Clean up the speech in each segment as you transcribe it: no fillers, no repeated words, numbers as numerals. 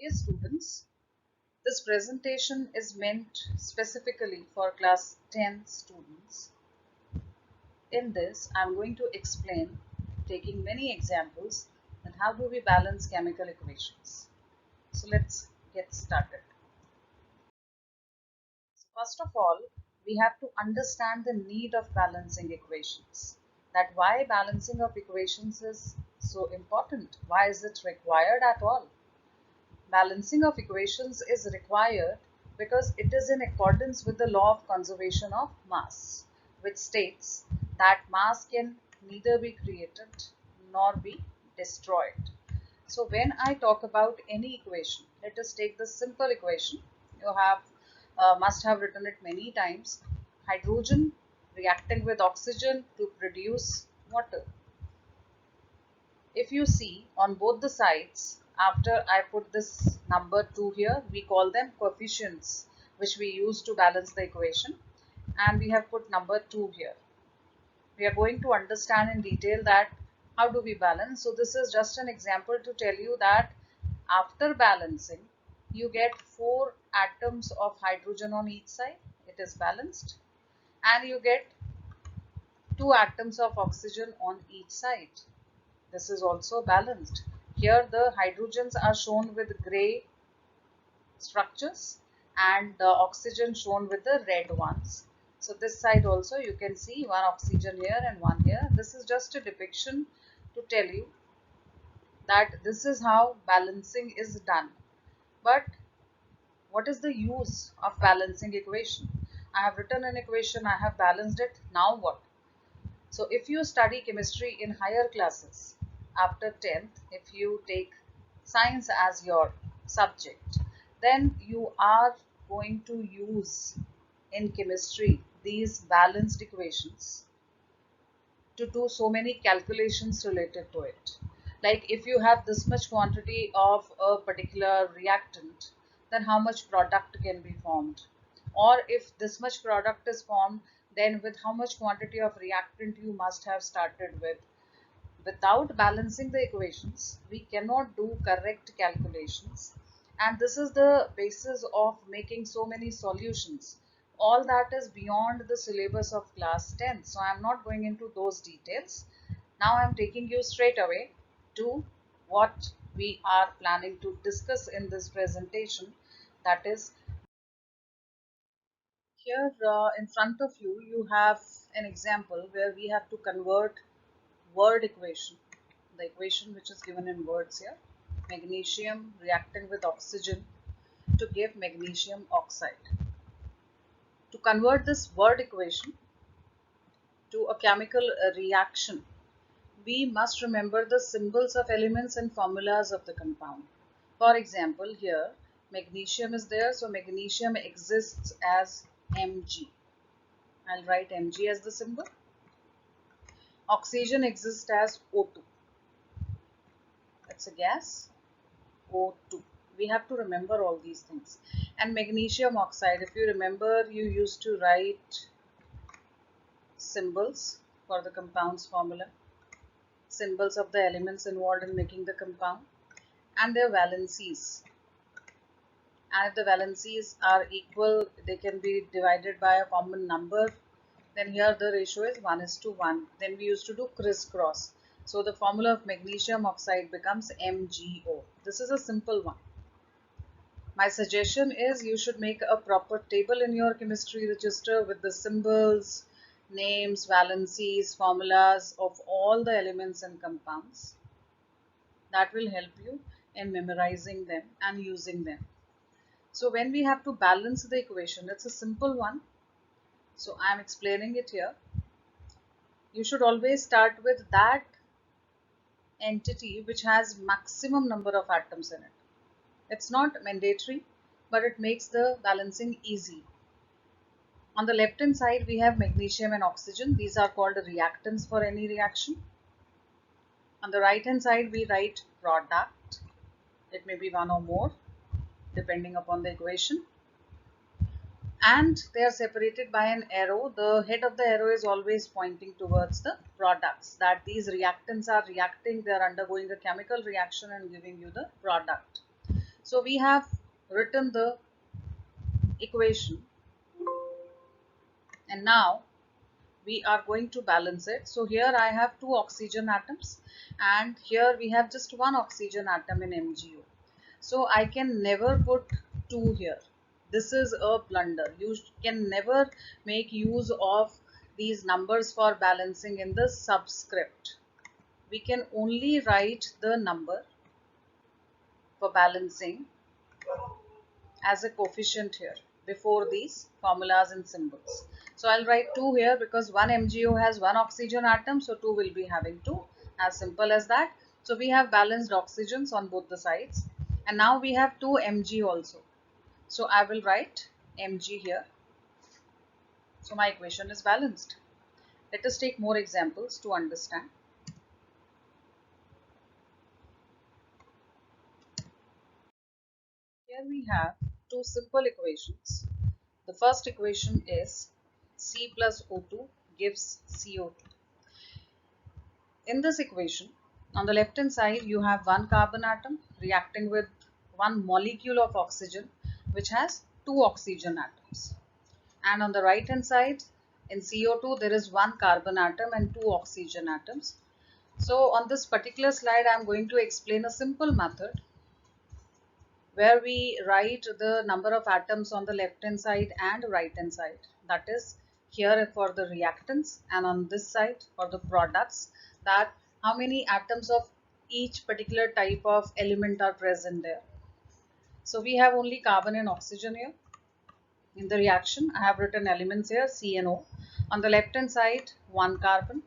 Dear students, this presentation is meant specifically for class 10 students. In this, I am going to explain, taking many examples, that how do we balance chemical equations. So let's get started. So first of all, we have to understand the need of balancing equations. That why balancing of equations is so important. Why is it required at all? Balancing of equations is required because it is in accordance with the law of conservation of mass, which states that mass can neither be created nor be destroyed. So when I talk about any equation, let us take the simple equation. You have must have written it many times. Hydrogen reacting with oxygen to produce water. If you see on both the sides, after I put this number 2 here, we call them coefficients which we use to balance the equation, and we have put number 2 here. We are going to understand in detail that how do we balance. So this is just an example to tell you that after balancing you get 4 atoms of hydrogen on each side, it is balanced, and you get 2 atoms of oxygen on each side. This is also balanced. Here the hydrogens are shown with gray structures and the oxygen shown with the red ones. So this side also you can see one oxygen here and one here. This is just a depiction to tell you that this is how balancing is done. But what is the use of balancing equation? I have written an equation, I have balanced it, now what? So if you study chemistry in higher classes, after 10th, if you take science as your subject, then you are going to use in chemistry these balanced equations to do so many calculations related to it. Like if you have this much quantity of a particular reactant, then how much product can be formed? Or if this much product is formed, then with how much quantity of reactant you must have started with. Without balancing the equations, we cannot do correct calculations. And this is the basis of making so many solutions. All that is beyond the syllabus of class 10. So I am not going into those details. Now I am taking you straight away to what we are planning to discuss in this presentation. That is, here in front of you, you have an example where we have to convert word equation, the equation which is given in words here, magnesium reacting with oxygen to give magnesium oxide. To convert this word equation to a chemical reaction, we must remember the symbols of elements and formulas of the compound. For example, here magnesium is there, so magnesium exists as Mg. I'll write Mg as the symbol. Oxygen exists as O2. It's a gas, O2. We have to remember all these things. And magnesium oxide, if you remember, you used to write symbols for the compound's formula, symbols of the elements involved in making the compound, and their valencies. And if the valencies are equal, they can be divided by a common number. Then here the ratio is 1:1. Then we used to do crisscross. So the formula of magnesium oxide becomes MgO. This is a simple one. My suggestion is you should make a proper table in your chemistry register with the symbols, names, valencies, formulas of all the elements and compounds. That will help you in memorizing them and using them. So when we have to balance the equation, it's a simple one. So I am explaining it here. You should always start with that entity which has maximum number of atoms in it. It's not mandatory, but it makes the balancing easy. On the left hand side, we have magnesium and oxygen. These are called reactants for any reaction. On the right hand side, we write product. It may be one or more, depending upon the equation. And they are separated by an arrow. The head of the arrow is always pointing towards the products, that these reactants are reacting, they are undergoing a chemical reaction and giving you the product. So we have written the equation, and now we are going to balance it. So here I have two oxygen atoms, and here we have just one oxygen atom in MgO. So I can never put 2 here. This is a blunder. You can never make use of these numbers for balancing in the subscript. We can only write the number for balancing as a coefficient here before these formulas and symbols. So I'll write 2 here because one MgO has one oxygen atom, so 2 will be having 2, as simple as that. So we have balanced oxygens on both the sides, and now we have 2 Mg also. So I will write Mg here. So my equation is balanced. Let us take more examples to understand. Here we have two simple equations. The first equation is C plus O2 gives CO2. In this equation, on the left hand side, you have one carbon atom reacting with one molecule of oxygen, which has two oxygen atoms. And on the right hand side, in CO2, there is one carbon atom and two oxygen atoms. So on this particular slide, I am going to explain a simple method where we write the number of atoms on the left hand side and right hand side. That is here for the reactants, and on this side for the products, that how many atoms of each particular type of element are present there. So we have only carbon and oxygen here. In the reaction, I have written elements here C and O. On the left hand side, one carbon,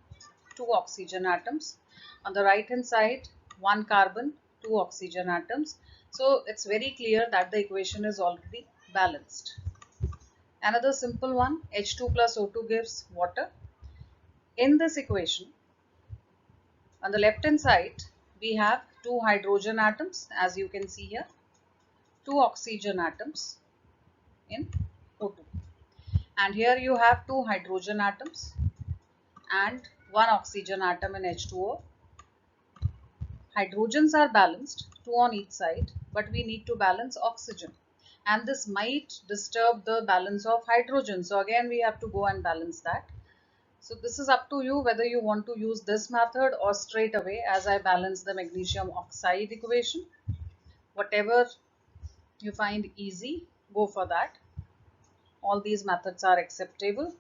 two oxygen atoms. On the right hand side, one carbon, two oxygen atoms. So it's very clear that the equation is already balanced. Another simple one, H2 plus O2 gives water. In this equation, on the left hand side, we have two hydrogen atoms, as you can see here, two oxygen atoms in O2. And here you have two hydrogen atoms and one oxygen atom in H2O. Hydrogens are balanced, two on each side, but we need to balance oxygen. And this might disturb the balance of hydrogen. So again, we have to go and balance that. So this is up to you whether you want to use this method or straight away as I balance the magnesium oxide equation. Whatever you find easy, go for that. All these methods are acceptable.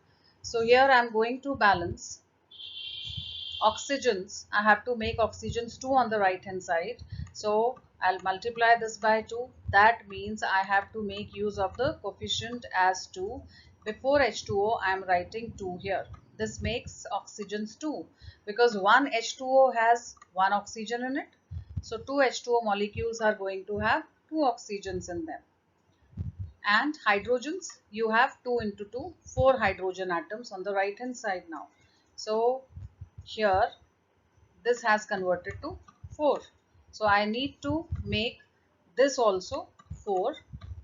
So here I am going to balance oxygens. I have to make oxygens 2 on the right hand side. So I'll multiply this by 2. That means I have to make use of the coefficient as 2. Before H2O, I am writing 2 here. This makes oxygens 2 because one H2O has one oxygen in it. So 2 H2O molecules are going to have 2 oxygens in them. And hydrogens, you have 2 into 2, 4 hydrogen atoms on the right hand side now. So here this has converted to 4. So I need to make this also 4.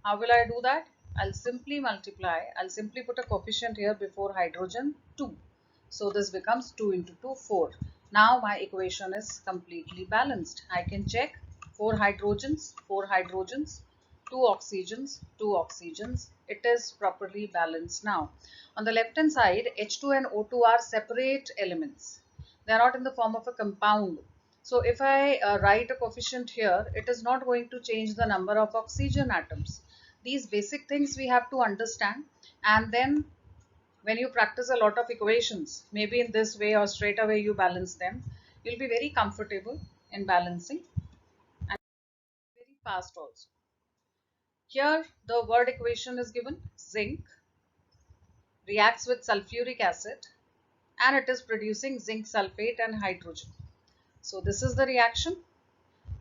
How will I do that? I'll simply multiply. I'll simply put a coefficient here before hydrogen 2. So this becomes 2 into 2, 4. Now my equation is completely balanced. I can check 4 hydrogens, 4 hydrogens, 2 oxygens, 2 oxygens. It is properly balanced now. On the left hand side, H2 and O2 are separate elements. They are not in the form of a compound. So if I write a coefficient here, it is not going to change the number of oxygen atoms. These basic things we have to understand, and then when you practice a lot of equations, maybe in this way or straight away you balance them, you'll be very comfortable in balancing and very fast also. Here the word equation is given. Zinc reacts with sulfuric acid and it is producing zinc sulfate and hydrogen. So this is the reaction.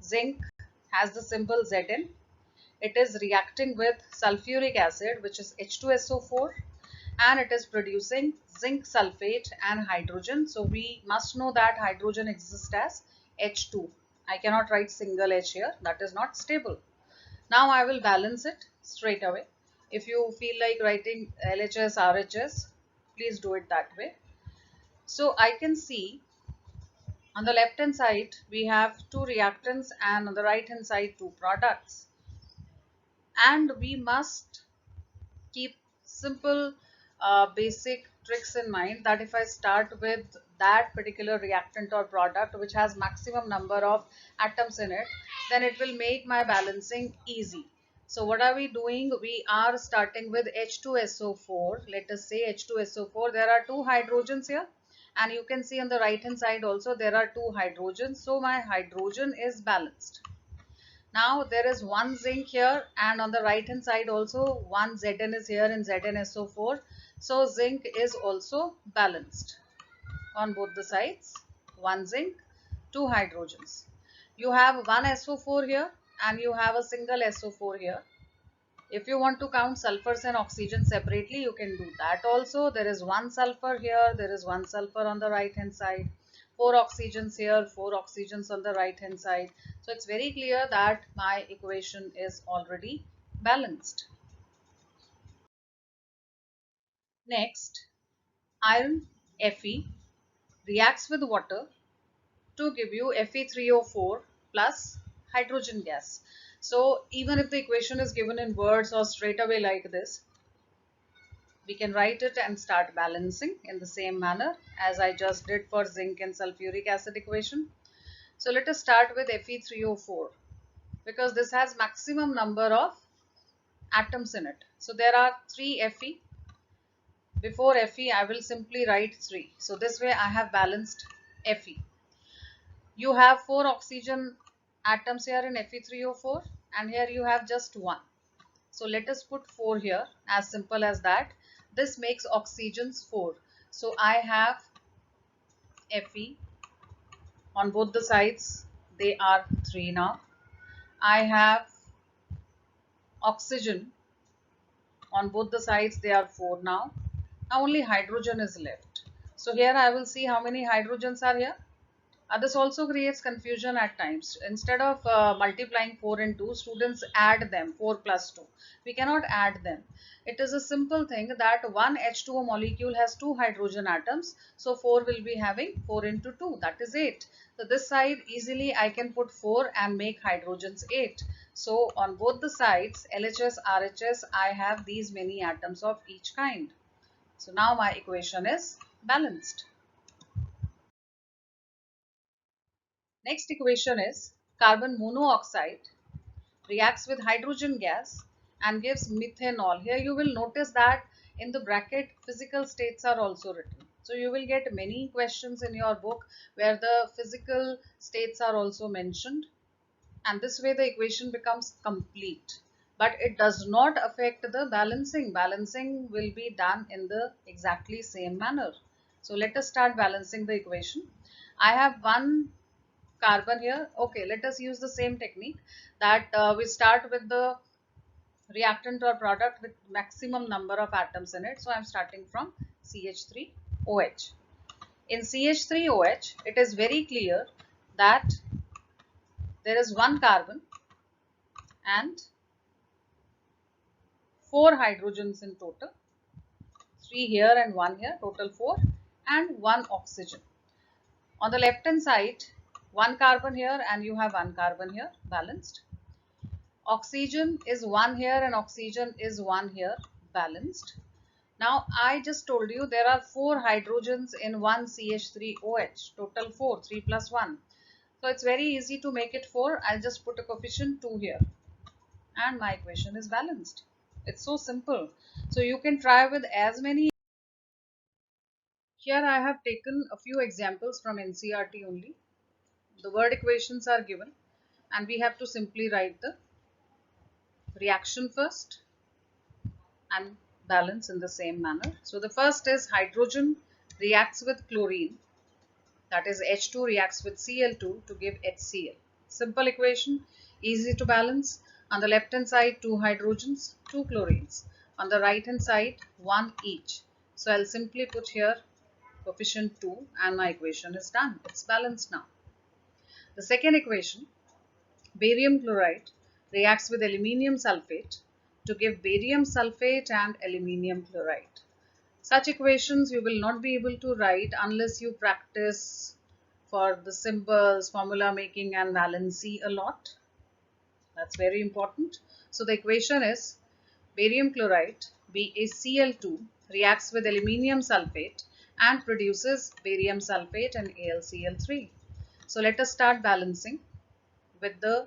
Zinc has the symbol Zn. It is reacting with sulfuric acid, which is H2SO4, and it is producing zinc sulfate and hydrogen. So we must know that hydrogen exists as H2. I cannot write single H here. That is not stable. Now I will balance it straight away. If you feel like writing LHS, RHS, please do it that way. So I can see on the left hand side, we have two reactants and on the right hand side, two products. And we must keep simple basic tricks in mind, that if I start with that particular reactant or product which has maximum number of atoms in it, then it will make my balancing easy. So what are we doing? We are starting with H2SO4. Let us say H2SO4. There are two hydrogens here, and you can see on the right hand side also there are two hydrogens. So my hydrogen is balanced. Now there is one zinc here, and on the right hand side also one Zn is here in ZnSO4. So zinc is also balanced on both the sides. One zinc, two hydrogens. You have one SO4 here and you have a single SO4 here. If you want to count sulfurs and oxygen separately, you can do that also. There is one sulfur here, there is one sulfur on the right hand side, four oxygens here, four oxygens on the right hand side. So it's very clear that my equation is already balanced. Next, iron Fe reacts with water to give you Fe3O4 plus hydrogen gas. So even if the equation is given in words or straight away like this, we can write it and start balancing in the same manner as I just did for zinc and sulfuric acid equation. So let us start with Fe3O4 because this has maximum number of atoms in it. So there are 3 Fe. Before Fe I will simply write 3. So this way I have balanced Fe. You have 4 oxygen atoms here in Fe3O4 and here you have just 1. So let us put 4 here, as simple as that. This makes oxygens 4. So I have Fe on both the sides. They are 3 now. I have oxygen on both the sides. They are 4 now. Now only hydrogen is left. So here I will see how many hydrogens are here. This also creates confusion at times. Instead of multiplying 4 and 2, students add them, 4 plus 2. We cannot add them. It is a simple thing that one H2O molecule has 2 hydrogen atoms. So 4 will be having 4 into 2, that is 8. So this side easily I can put 4 and make hydrogens 8. So on both the sides, LHS, RHS, I have these many atoms of each kind. So now my equation is balanced. Next equation is carbon monoxide reacts with hydrogen gas and gives methanol. Here you will notice that in the bracket physical states are also written. So you will get many questions in your book where the physical states are also mentioned, and this way the equation becomes complete. But it does not affect the balancing. Balancing will be done in the exactly same manner. So let us start balancing the equation. I have one carbon here. Okay, let us use the same technique that we start with the reactant or product with maximum number of atoms in it. So I'm starting from CH3OH. In CH3OH, it is very clear that there is one carbon and 4 hydrogens in total, 3 here and 1 here, total 4, and 1 oxygen. On the left hand side, 1 carbon here and you have 1 carbon here, balanced. Oxygen is 1 here and oxygen is 1 here, balanced. Now I just told you there are 4 hydrogens in one CH3OH, total 4, 3 plus 1. So it's very easy to make it 4. I'll just put a coefficient 2 here and my equation is balanced. It's so simple. So you can try with as many. Here I have taken a few examples from NCERT only. The word equations are given and we have to simply write the reaction first and balance in the same manner. So the first is hydrogen reacts with chlorine, that is H2 reacts with Cl2 to give HCl. Simple equation, easy to balance. On the left hand side 2 hydrogens, 2 chlorines. On the right hand side 1 each. So I'll simply put here coefficient 2 and my equation is done. It's balanced now. The second equation, barium chloride reacts with aluminium sulfate to give barium sulfate and aluminium chloride. Such equations you will not be able to write unless you practice for the symbols, formula making and valency a lot. That's very important. So the equation is barium chloride BaCl2 reacts with aluminium sulfate and produces barium sulfate and AlCl3. So let us start balancing with the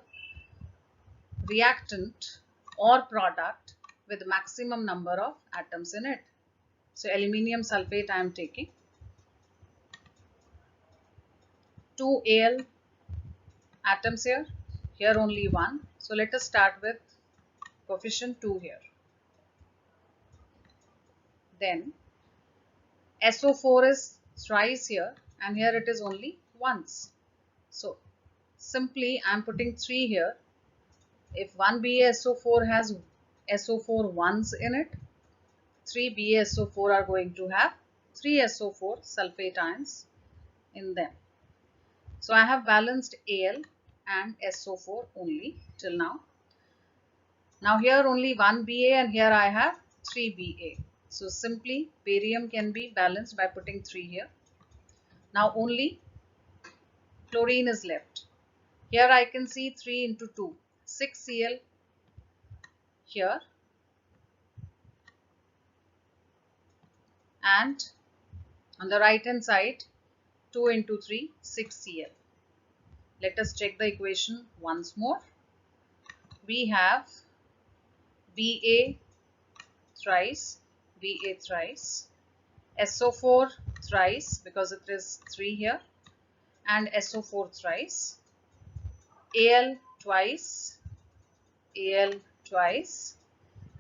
reactant or product with maximum number of atoms in it. So aluminium sulfate I am taking 2 Al atoms here, here only 1. So let us start with coefficient 2 here. Then SO4 is thrice here and here it is only once. So simply I am putting 3 here. If one BaSO4 has SO4 ones in it, 3 BaSO4 are going to have 3 SO4 sulfate ions in them. So I have balanced Al and SO4 only till now. Now here only 1 Ba and here I have 3 Ba. So simply barium can be balanced by putting 3 here. Now only chlorine is left. Here I can see 3 into 2, 6 Cl here, and on the right hand side 2 into 3, 6 Cl. Let us check the equation once more. We have Ba thrice, Ba thrice, SO4 thrice because it is 3 here, and SO4 thrice, Al twice, Al twice,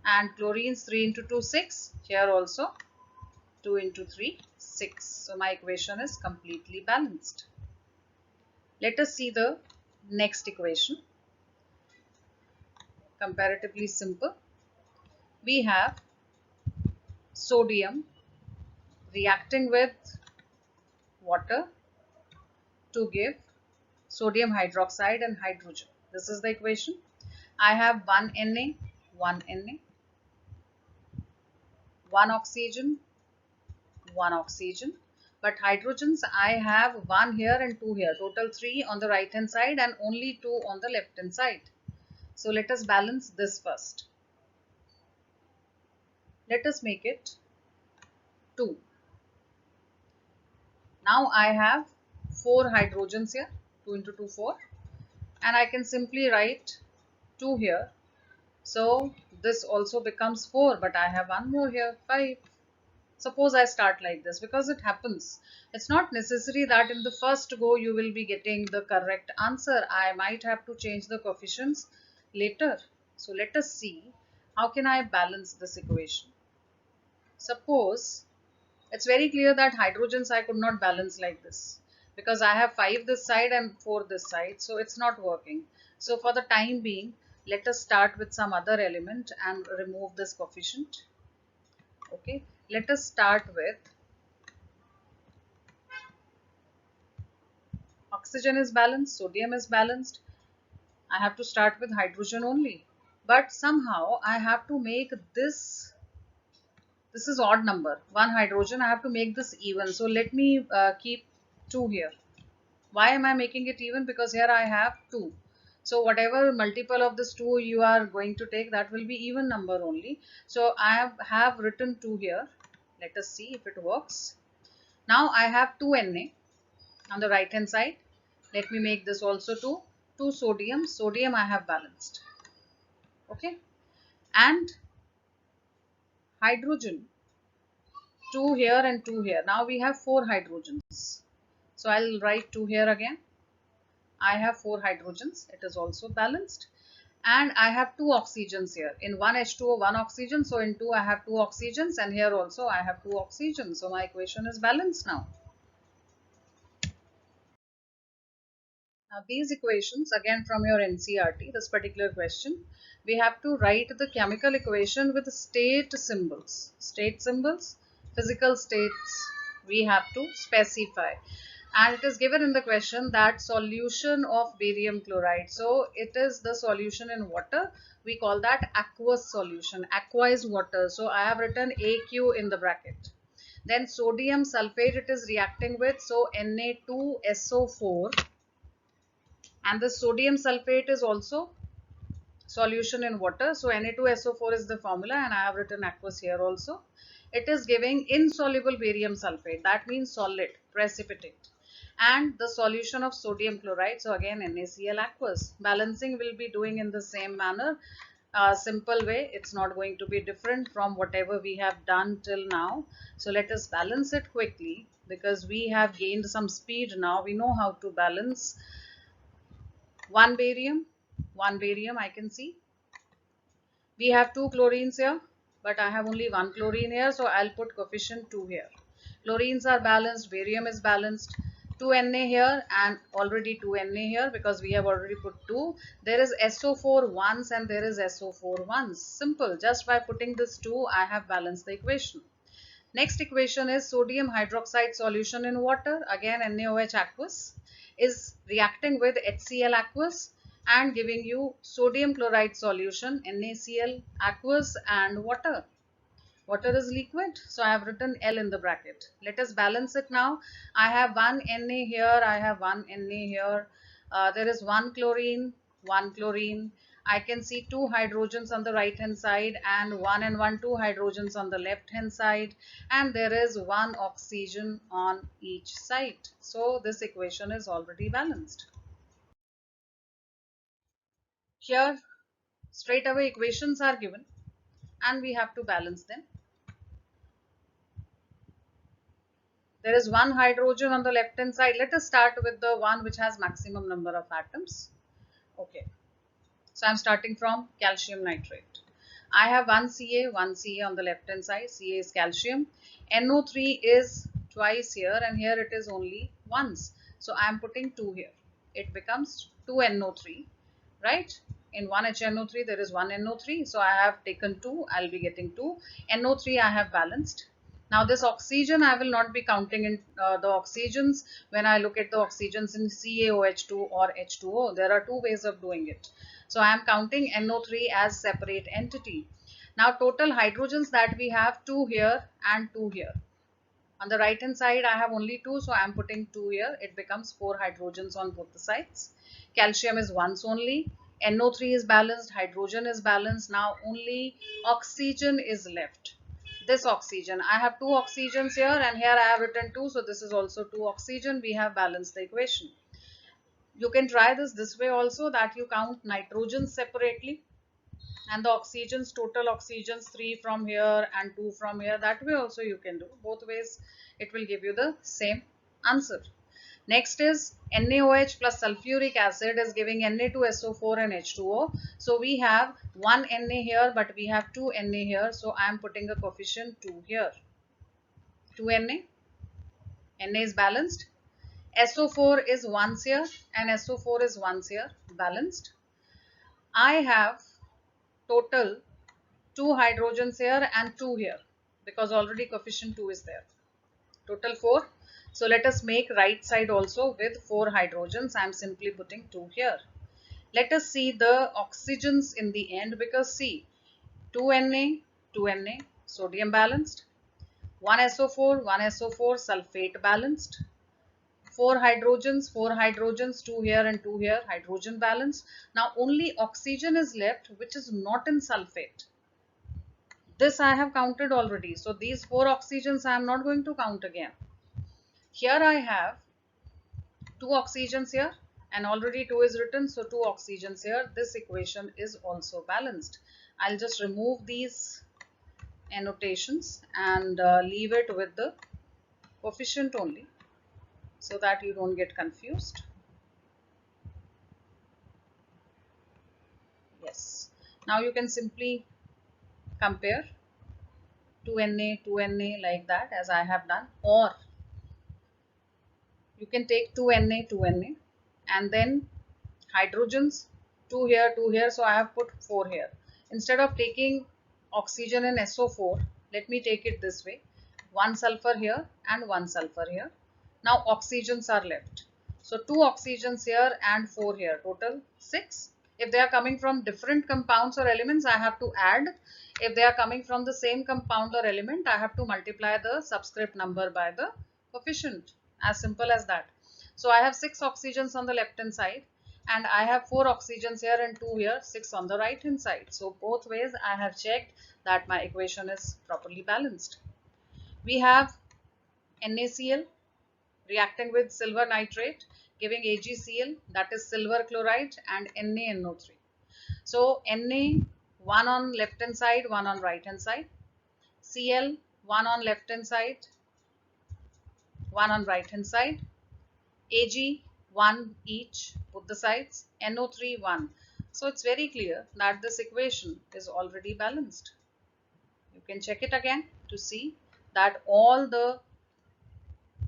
and chlorines 3 into 2, 6, here also 2 into 3, 6. So my equation is completely balanced. Let us see the next equation. Comparatively simple. We have sodium reacting with water to give sodium hydroxide and hydrogen. This is the equation. I have 1 Na, 1 Na, 1 oxygen, 1 oxygen. But hydrogens I have 1 here and 2 here. Total 3 on the right hand side and only 2 on the left hand side. So let us balance this first. Let us make it 2. Now I have 4 hydrogens here. 2 into 2, 4. And I can simply write 2 here. So this also becomes 4, but I have 1 more here, 5. Suppose I start like this, because it happens. It's not necessary that in the first go you will be getting the correct answer. I might have to change the coefficients later. So let us see how can I balance this equation. Suppose it's very clear that hydrogens I could not balance like this, because I have 5 this side and 4 this side, so it's not working. So for the time being, let us start with some other element and remove this coefficient. Okay, let us start with oxygen is balanced, sodium is balanced. I have to start with hydrogen only, but somehow I have to make this is odd number, 1 hydrogen. I have to make this even. So let me keep 2 here. Why am I making it even? Because here I have 2. So whatever multiple of this 2 you are going to take, that will be even number only. So I have written 2 here. Let us see if it works. Now I have 2 Na on the right hand side. Let me make this also 2. 2 sodium. Sodium I have balanced. Okay. And hydrogen. 2 here and 2 here. Now we have 4 hydrogens. So I'll write 2 here again. I have 4 hydrogens. It is also balanced. And I have 2 oxygens here. In one H2O, 1 oxygen. So in 2 I have 2 oxygens, and here also I have 2 oxygens. So my equation is balanced now. Now these equations, again from your NCERT, this particular question, we have to write the chemical equation with state symbols. State symbols, physical states we have to specify. And it is given in the question that solution of barium chloride. So it is the solution in water. We call that aqueous solution. Aqua is water. So I have written AQ in the bracket. Then sodium sulfate it is reacting with. So Na2SO4. And the sodium sulfate is also solution in water. So Na2SO4 is the formula, and I have written aqueous here also. It is giving insoluble barium sulfate, that means solid, precipitate, and the solution of sodium chloride. So again NaCl aqueous. Balancing will be doing in the same manner, simple way. It's not going to be different from whatever we have done till now. So let us balance it quickly, because we have gained some speed now. We know how to balance. One barium I can see. We have two chlorines here, but I have only one chlorine here, so I'll put coefficient 2 here. Chlorines are balanced, barium is balanced. 2Na here and already 2Na here, because we have already put 2. There is SO4 once and there is SO4 once. Simple. Just by putting this 2, I have balanced the equation. Next equation is sodium hydroxide solution in water. Again NaOH aqueous is reacting with HCl aqueous and giving you sodium chloride solution, NaCl aqueous and water. Water is liquid, so I have written L in the bracket. Let us balance it now. I have one Na here, I have one Na here. There is one chlorine. I can see two hydrogens on the right hand side and 2 hydrogens on the left hand side, and there is one oxygen on each side. So this equation is already balanced. Here straight away equations are given and we have to balance them. There is one hydrogen on the left hand side. Let us start with the one which has maximum number of atoms. Okay, so I'm starting from calcium nitrate. I have one Ca on the left hand side. Ca is calcium. NO3 is twice here and here it is only once. So I'm putting 2 here. It becomes 2NO3, right? In one HNO3 there is one NO3. So I have taken 2. I'll be getting 2. NO3 I have balanced. Now this oxygen I will not be counting in the oxygens when I look at the oxygens in CaOH2 or H2O. There are two ways of doing it. So I am counting NO3 as separate entity. Now total hydrogens that we have, 2 here and 2 here. On the right hand side I have only 2, so I am putting 2 here. It becomes 4 hydrogens on both the sides. Calcium is once only. NO3 is balanced, hydrogen is balanced. Now only oxygen is left. This oxygen, I have 2 oxygens here and here I have written 2, so this is also 2 oxygen. We have balanced the equation. You can try this way also, that you count nitrogens separately and the oxygens, total oxygens 3 from here and 2 from here. That way also you can do. Both ways it will give you the same answer. Next is NaOH plus sulfuric acid is giving Na2SO4 and H2O. So we have one Na here, but we have 2 Na here. So I am putting a coefficient 2 here. 2 Na. Na is balanced. SO4 is once here and SO4 is once here, balanced. I have total 2 hydrogens here and 2 here, because already coefficient 2 is there. Total 4. So let us make right side also with 4 hydrogens. I am simply putting 2 here. Let us see the oxygens in the end, because see, 2 Na, sodium balanced, 1 SO4, sulfate balanced, 4 hydrogens, 2 here and 2 here, hydrogen balanced. Now only oxygen is left, which is not in sulfate. This I have counted already. So these 4 oxygens I am not going to count again. Here I have 2 oxygens here and already 2 is written. So 2 oxygens here. This equation is also balanced. I'll just remove these annotations and leave it with the coefficient only, so that you don't get confused. Yes. Now you can simply compare 2Na like that, as I have done, or you can take 2Na and then hydrogens 2 here, 2 here, so I have put 4 here. Instead of taking oxygen and SO4, let me take it this way, 1 sulfur here and 1 sulfur here. Now oxygens are left. So 2 oxygens here and 4 here, total 6. If they are coming from different compounds or elements, I have to add. If they are coming from the same compound or element, I have to multiply the subscript number by the coefficient. As simple as that. So I have 6 oxygens on the left hand side and I have 4 oxygens here and 2 here, 6 on the right hand side. So both ways I have checked that my equation is properly balanced. We have NaCl reacting with silver nitrate giving AgCl, that is silver chloride, and NaNO3. So Na, one on left hand side, one on right hand side, Cl, one on left hand side, one on right hand side, Ag, one each, both the sides, NO3, one. So it's very clear that this equation is already balanced. You can check it again to see that all the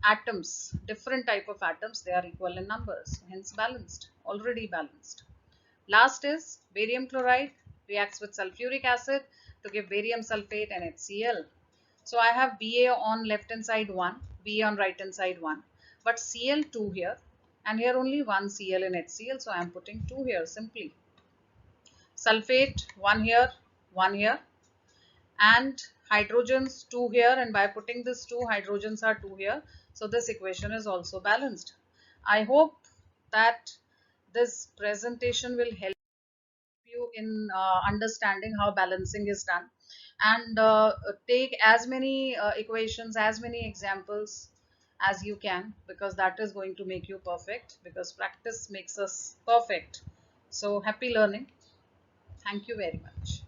atoms, different type of atoms, they are equal in numbers, hence balanced, already balanced. Last is barium chloride reacts with sulfuric acid to give barium sulfate and HCl. So I have Ba on left hand side 1, Ba on right hand side 1, but Cl2 here, and here only one Cl in HCl, so I am putting 2 here simply. Sulfate 1 here, 1 here, and hydrogens 2 here, and by putting this 2 hydrogens are 2 here, so this equation is also balanced. I hope that this presentation will help you in understanding how balancing is done, and take as many equations, as many examples as you can, because that is going to make you perfect, because practice makes us perfect. So happy learning. Thank you very much.